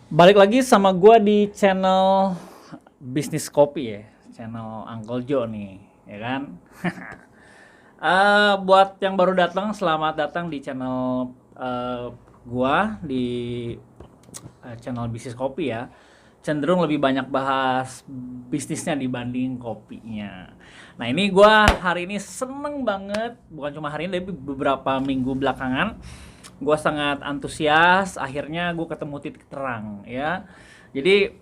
Balik lagi sama gua di channel bisnis kopi ya, channel Uncle Joe nih, ya kan? Buat yang baru datang, selamat datang di channel gua di channel bisnis kopi ya. Cenderung lebih banyak bahas bisnisnya dibanding kopinya. Nah ini gua hari ini seneng banget, bukan cuma hari ini, tapi beberapa minggu belakangan gue sangat antusias. Akhirnya gue ketemu titik terang ya. Jadi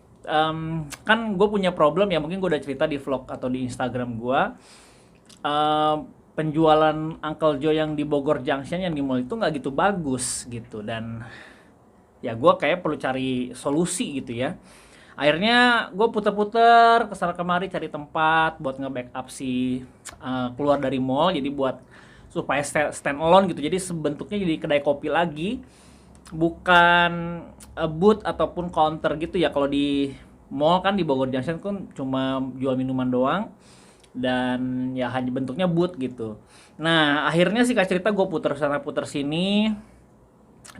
kan gue punya problem ya, mungkin gue udah cerita di vlog atau di Instagram gue. Penjualan Uncle Joe yang di Bogor Junction yang di mall itu nggak gitu bagus gitu, dan ya gue kayak perlu cari solusi gitu ya. Akhirnya gue puter-puter kesana kemari cari tempat buat nge-backup si keluar dari mall, jadi buat supaya stand alone gitu. Jadi sebentuknya jadi kedai kopi lagi, bukan booth ataupun counter gitu ya. Kalau di mall kan di Bogor Junction kan cuma jual minuman doang dan ya hanya bentuknya booth gitu. Nah akhirnya sih cerita gue puter sana puter sini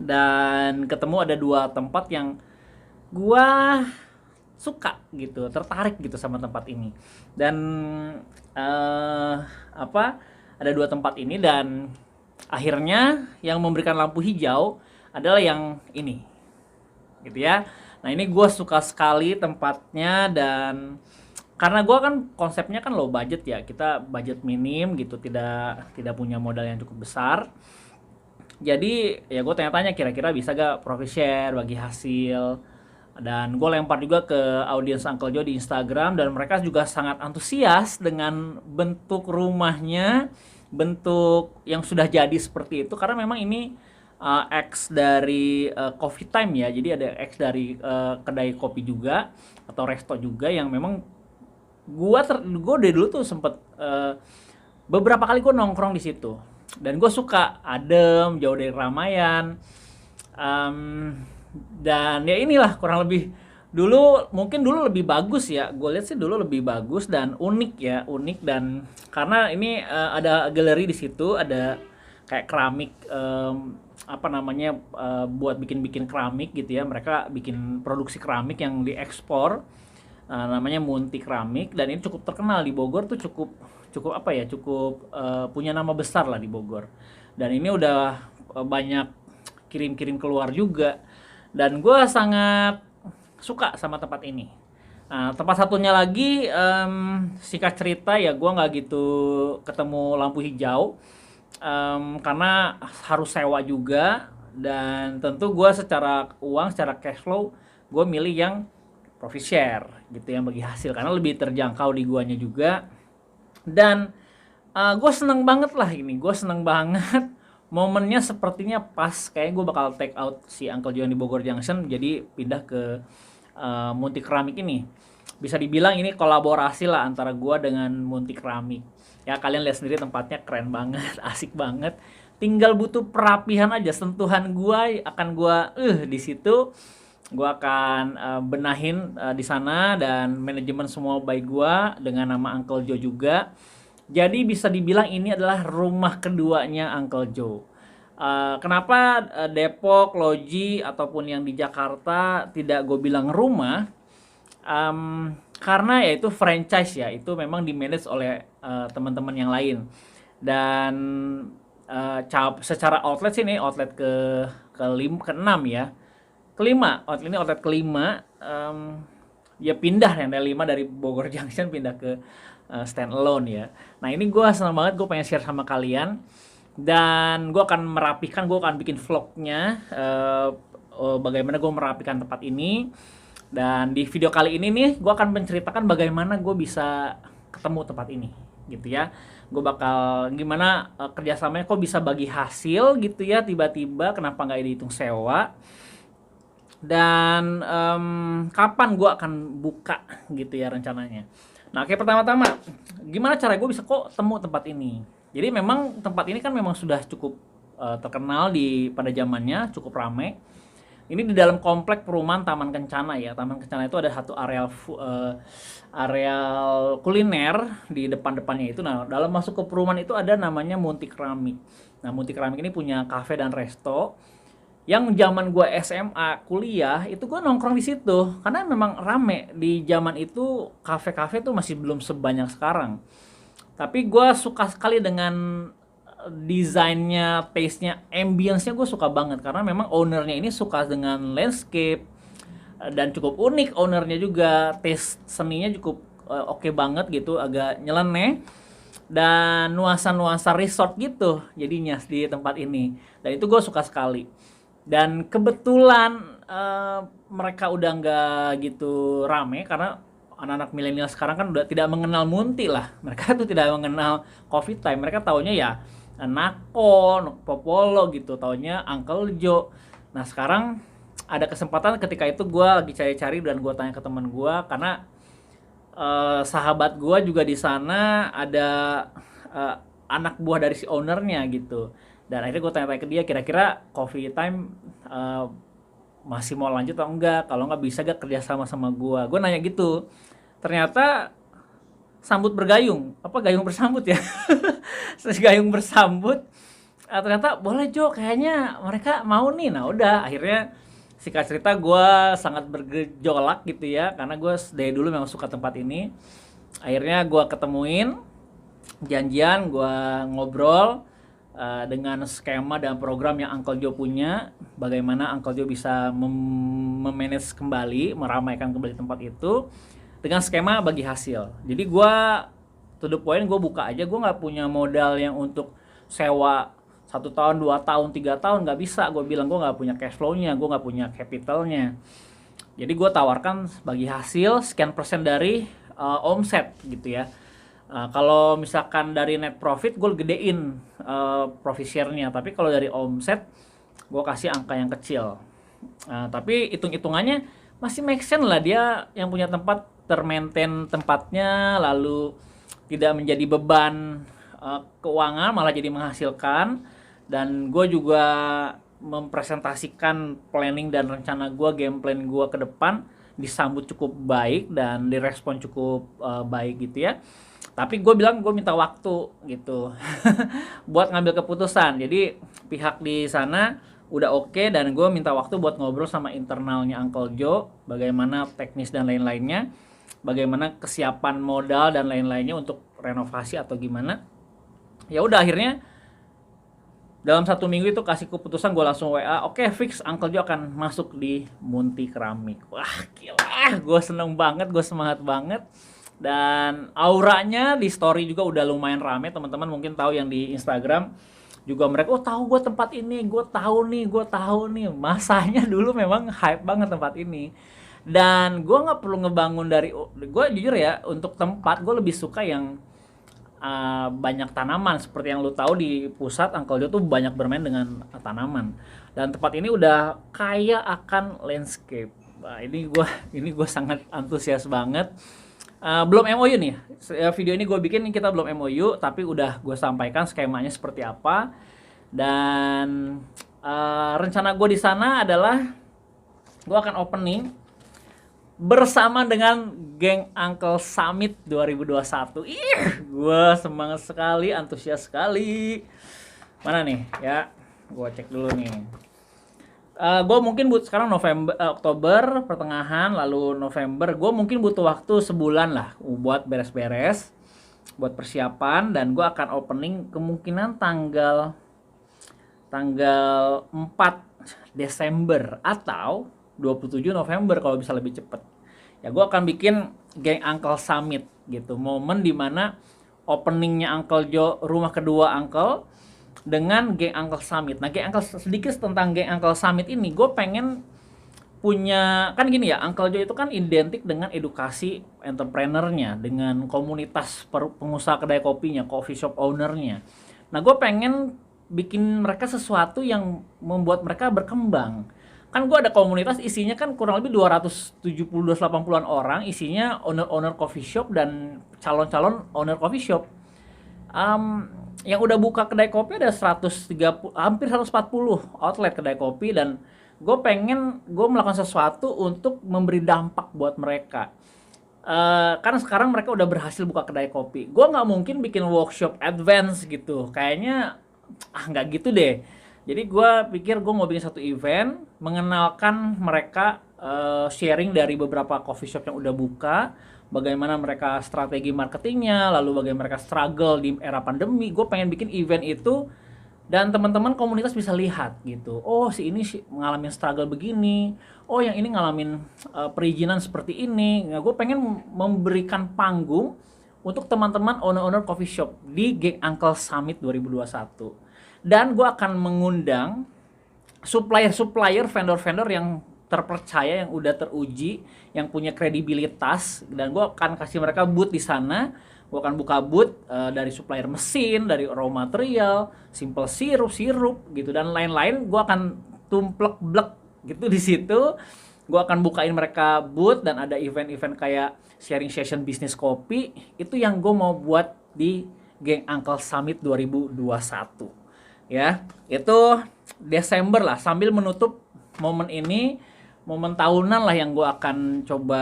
dan ketemu ada dua tempat yang gue suka gitu, tertarik gitu sama tempat ini. Dan eh apa ada dua tempat ini, dan akhirnya yang memberikan lampu hijau adalah yang ini gitu ya. Nah ini gue suka sekali tempatnya, dan karena gue kan konsepnya kan low budget ya, kita budget minim gitu, tidak tidak punya modal yang cukup besar. Jadi ya gue tanya-tanya kira-kira bisa gak profit share, bagi hasil. Dan gue lempar juga ke audiens Uncle Joe di Instagram, dan mereka juga sangat antusias dengan bentuk rumahnya, bentuk yang sudah jadi seperti itu. Karena memang ini X dari Coffee Time ya, jadi ada X dari kedai kopi juga atau resto juga, yang memang gue dari dulu tuh sempet beberapa kali gue nongkrong di situ, dan gue suka adem, jauh dari keramaian. Em, dan ya inilah kurang lebih, dulu mungkin dulu lebih bagus ya, gue lihat sih dulu lebih bagus dan unik ya, unik. Dan karena ini ada galeri di situ, ada kayak keramik, apa namanya, buat bikin-bikin keramik gitu ya, mereka bikin produksi keramik yang diekspor. Namanya Munti Keramik, dan ini cukup terkenal di Bogor tuh, cukup cukup apa ya, cukup punya nama besar lah di Bogor. Dan ini udah banyak kirim-kirim keluar juga, dan gue sangat suka sama tempat ini. Nah, tempat satunya lagi, singkat cerita ya, gue nggak gitu ketemu lampu hijau, karena harus sewa juga, dan tentu gue secara uang, secara cash flow, gue milih yang profit share gitu, yang bagi hasil, karena lebih terjangkau di guanya juga. Dan gue seneng banget lah ini, gue seneng banget momennya, sepertinya pas kayak gue bakal take out si Uncle Joe di Bogor Junction, jadi pindah ke Munti Keramik ini. Bisa dibilang ini kolaborasi lah antara gue dengan Munti Keramik ya. Kalian lihat sendiri tempatnya keren banget, asik banget, tinggal butuh perapihan aja, sentuhan gue akan gue di situ. Gue akan benahin di sana, dan manajemen semua by gue dengan nama Uncle Joe juga. Jadi bisa dibilang ini adalah rumah keduanya Uncle Joe. Kenapa Depok, Loji, ataupun yang di Jakarta tidak gue bilang rumah? Karena ya itu franchise ya, itu memang di manage oleh teman-teman yang lain. Dan secara outlet sih, ini outlet ke-6 ya, kelima, outlet ini outlet kelima. Ya pindah yang dari 5 dari Bogor Junction pindah ke stand alone ya. Nah ini gue senang banget, gue pengen share sama kalian, dan gue akan merapikan, gue akan bikin vlognya bagaimana gue merapikan tempat ini. Dan di video kali ini nih, gue akan menceritakan bagaimana gue bisa ketemu tempat ini gitu ya. Gue bakal gimana kerjasamanya, kok bisa bagi hasil gitu ya tiba-tiba, kenapa nggak dihitung sewa, dan kapan gue akan buka gitu ya rencananya. Nah oke, pertama-tama gimana cara gue bisa kok temu tempat ini. Jadi memang tempat ini kan memang sudah cukup terkenal pada zamannya, cukup ramai. Ini di dalam komplek perumahan Taman Kencana ya. Taman Kencana itu ada satu areal kuliner di depan-depannya itu. Nah, dalam masuk ke perumahan itu ada namanya Munti Keramik. Nah, Munti Keramik ini punya kafe dan resto. Yang zaman gua SMA kuliah itu gua nongkrong di situ karena memang rame di zaman itu, kafe-kafe tuh masih belum sebanyak sekarang. Tapi gua suka sekali dengan desainnya, taste-nya, ambience-nya gue suka banget karena memang ownernya ini suka dengan landscape, dan cukup unik ownernya juga, taste seninya cukup oke banget gitu, agak nyeleneh dan nuansa-nuansa resort gitu jadinya di tempat ini, dan itu gue suka sekali. Dan kebetulan mereka udah nggak gitu rame karena anak-anak milenial sekarang kan udah tidak mengenal Munti lah, mereka tuh tidak mengenal Coffee Time, mereka taunya ya Nako, Popolo gitu, taunya Uncle Joe. Nah sekarang ada kesempatan ketika itu gue lagi cari-cari dan gue tanya ke teman gue karena sahabat gue juga di sana ada eh, anak buah dari si ownernya gitu. Dan akhirnya gue tanya-tanya ke dia, kira-kira Coffee Time masih mau lanjut atau enggak? Kalau enggak bisa gak kerja sama sama gue? Gue nanya gitu. Ternyata sambut bergayung, apa gayung bersambut ya? Gayung bersambut. Ternyata boleh Jo, kayaknya mereka mau nih. Nah udah, akhirnya singkat cerita gue sangat bergejolak gitu ya, karena gue dari dulu memang suka tempat ini. Akhirnya gue ketemuin, janjian, gue ngobrol dengan skema dan program yang Uncle Joe punya, bagaimana Uncle Joe bisa memanage kembali, meramaikan kembali tempat itu dengan skema bagi hasil. Jadi gue to the point, gue buka aja, gue nggak punya modal yang untuk sewa 1 tahun, 2 tahun, 3 tahun, nggak bisa. Gue bilang gue nggak punya cash flow-nya, gue nggak punya capitalnya. Jadi gue tawarkan bagi hasil sekian persen dari omset gitu ya. Kalau misalkan dari net profit gue gedein profit share-nya, tapi kalau dari omset gue kasih angka yang kecil. Tapi hitung-hitungannya masih make sense lah, dia yang punya tempat termaintain tempatnya, lalu tidak menjadi beban keuangan, malah jadi menghasilkan. Dan gue juga mempresentasikan planning dan rencana gue, game plan gue ke depan disambut cukup baik dan direspon cukup baik gitu ya. Tapi gue bilang gue minta waktu gitu buat ngambil keputusan. Jadi pihak di sana udah oke, dan gue minta waktu buat ngobrol sama internalnya Uncle Joe, bagaimana teknis dan lain-lainnya, bagaimana kesiapan modal dan lain-lainnya untuk renovasi atau gimana. Ya udah, akhirnya dalam 1 minggu itu kasih keputusan, gue langsung WA, oke, fix Uncle Joe akan masuk di Munti Keramik. Wah gila, gue seneng banget, gue semangat banget. Dan auranya di story juga udah lumayan rame, teman-teman mungkin tahu yang di Instagram juga, mereka oh tahu gue tempat ini, gue tahu nih masanya dulu memang hype banget tempat ini. Dan gue nggak perlu ngebangun dari, gue jujur ya, untuk tempat gue lebih suka yang banyak tanaman. Seperti yang lu tahu di pusat Uncle Joe tuh banyak bermain dengan tanaman, dan tempat ini udah kaya akan landscape. Nah, ini gue sangat antusias banget. Belum MOU nih video ini gue bikin, kita belum MOU, tapi udah gue sampaikan skemanya seperti apa. Dan rencana gue di sana adalah gue akan opening bersama dengan geng Uncle Summit 2021. Gue semangat sekali, antusias sekali. Mana nih ya, gue cek dulu nih. Gue mungkin sekarang November, Oktober pertengahan, lalu November. Gue mungkin butuh waktu sebulan lah buat beres-beres, buat persiapan. Dan gue akan opening kemungkinan tanggal 4 Desember atau 27 November kalau bisa lebih cepet. Ya gue akan bikin geng Uncle Summit gitu, momen dimana openingnya Uncle Joe, rumah kedua Uncle, dengan geng Uncle Summit. Nah geng Uncle, sedikit tentang geng Uncle Summit ini, gue pengen punya, kan gini ya, Uncle Joe itu kan identik dengan edukasi entrepreneurnya, dengan komunitas pengusaha kedai kopinya, coffee shop ownernya. Nah gue pengen bikin mereka sesuatu yang membuat mereka berkembang. Kan gue ada komunitas isinya kan kurang lebih 270-280an orang, isinya owner coffee shop dan calon-calon owner coffee shop. Yang udah buka kedai kopi ada 130, hampir 140 outlet kedai kopi. Dan gue melakukan sesuatu untuk memberi dampak buat mereka. Karena sekarang mereka udah berhasil buka kedai kopi, gue nggak mungkin bikin workshop advance gitu, kayaknya nggak gitu deh. Jadi gue pikir gue mau bikin satu event, mengenalkan mereka, sharing dari beberapa coffee shop yang udah buka, bagaimana mereka strategi marketingnya, lalu bagaimana mereka struggle di era pandemi. Gue pengen bikin event itu dan teman-teman komunitas bisa lihat gitu. Oh, si ini ngalamin struggle begini. Oh, yang ini ngalamin perizinan seperti ini. Nah, gue pengen memberikan panggung untuk teman-teman owner-owner coffee shop di Geng Uncle Summit 2021. Dan gue akan mengundang supplier-supplier, vendor-vendor yang terpercaya, yang udah teruji, yang punya kredibilitas, dan gue akan kasih mereka booth di sana. Gue akan buka booth dari supplier mesin, dari raw material, simple sirup gitu, dan lain-lain. Gue akan tumplek-blek gitu di situ. Gue akan bukain mereka booth dan ada event-event kayak sharing session bisnis kopi. Itu yang gue mau buat di Geng Uncle Summit 2021. Ya, itu Desember lah, sambil menutup momen ini, momen tahunan lah yang gue akan coba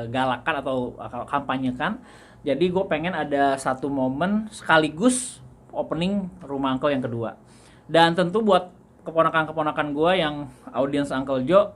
galakan atau kampanyekan. Jadi gue pengen ada satu momen sekaligus opening rumah Uncle yang kedua. Dan tentu buat keponakan-keponakan gue yang audiens Uncle Joe,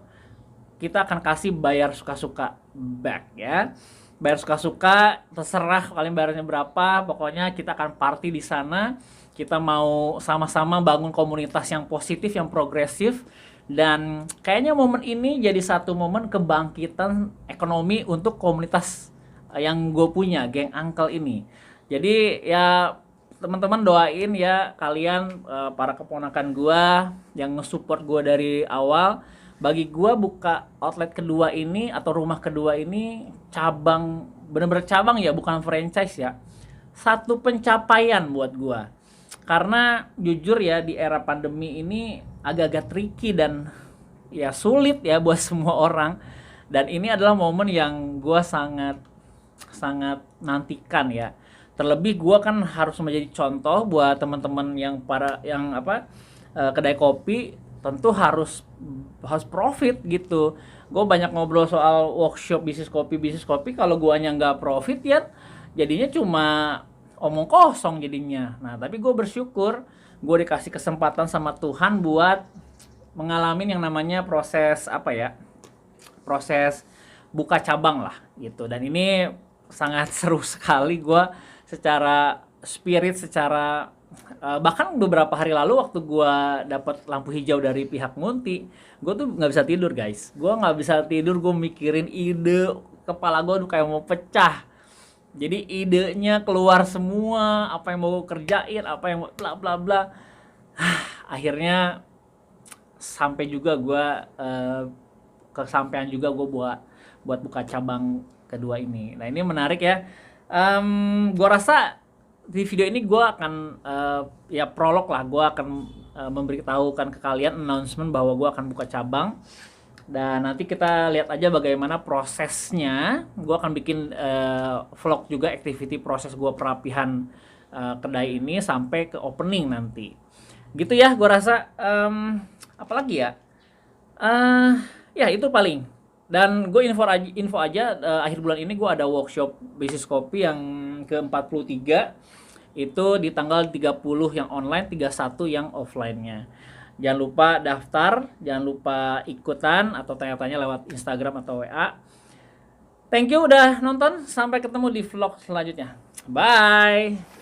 kita akan kasih bayar suka-suka back ya. Bayar suka-suka, terserah kalian bayarnya berapa, pokoknya kita akan party di sana. Kita mau sama-sama bangun komunitas yang positif, yang progresif, dan kayaknya momen ini jadi satu momen kebangkitan ekonomi untuk komunitas yang gue punya, Geng Uncle ini. Jadi ya teman-teman doain ya kalian, para keponakan gue yang nge-support gue dari awal. Bagi gue buka outlet kedua ini atau rumah kedua ini cabang, bener-bener cabang ya, bukan franchise ya. Satu pencapaian buat gue. Karena jujur ya, di era pandemi ini agak-agak tricky dan ya sulit ya buat semua orang. Dan ini adalah momen yang gue sangat nantikan ya. Terlebih gue kan harus menjadi contoh buat teman-teman yang kedai kopi, tentu harus profit gitu. Gue banyak ngobrol soal workshop bisnis kopi. Kalau guanya nggak profit ya, jadinya cuma omong kosong jadinya. Nah, tapi gue bersyukur gue dikasih kesempatan sama Tuhan buat mengalami yang namanya proses proses buka cabang lah gitu. Dan ini sangat seru sekali. Gue secara spirit, bahkan beberapa hari lalu waktu gue dapat lampu hijau dari pihak Munti, gue tuh nggak bisa tidur guys. Gue nggak bisa tidur, gue mikirin ide, kepala gue tuh kayak mau pecah. Jadi idenya keluar semua, apa yang mau kerjain, apa yang mau bla bla bla. Akhirnya sampai juga gue kesampaian juga gue buat buka cabang kedua ini. Nah, ini menarik ya. Gue rasa di video ini gue akan ya prolog lah, gue akan memberitahukan ke kalian announcement bahwa gue akan buka cabang. Dan nanti kita lihat aja bagaimana prosesnya. Gue akan bikin vlog juga, activity proses gue perapihan kedai ini sampai ke opening nanti. Gitu ya, gue rasa. Apalagi ya? Ya itu paling. Dan gue info aja, akhir bulan ini gue ada workshop bisnis kopi yang ke-43. Itu di tanggal 30 yang online, 31 yang offline-nya. Jangan lupa daftar, jangan lupa ikutan atau tanya-tanya lewat Instagram atau WA. Thank you udah nonton, sampai ketemu di vlog selanjutnya. Bye!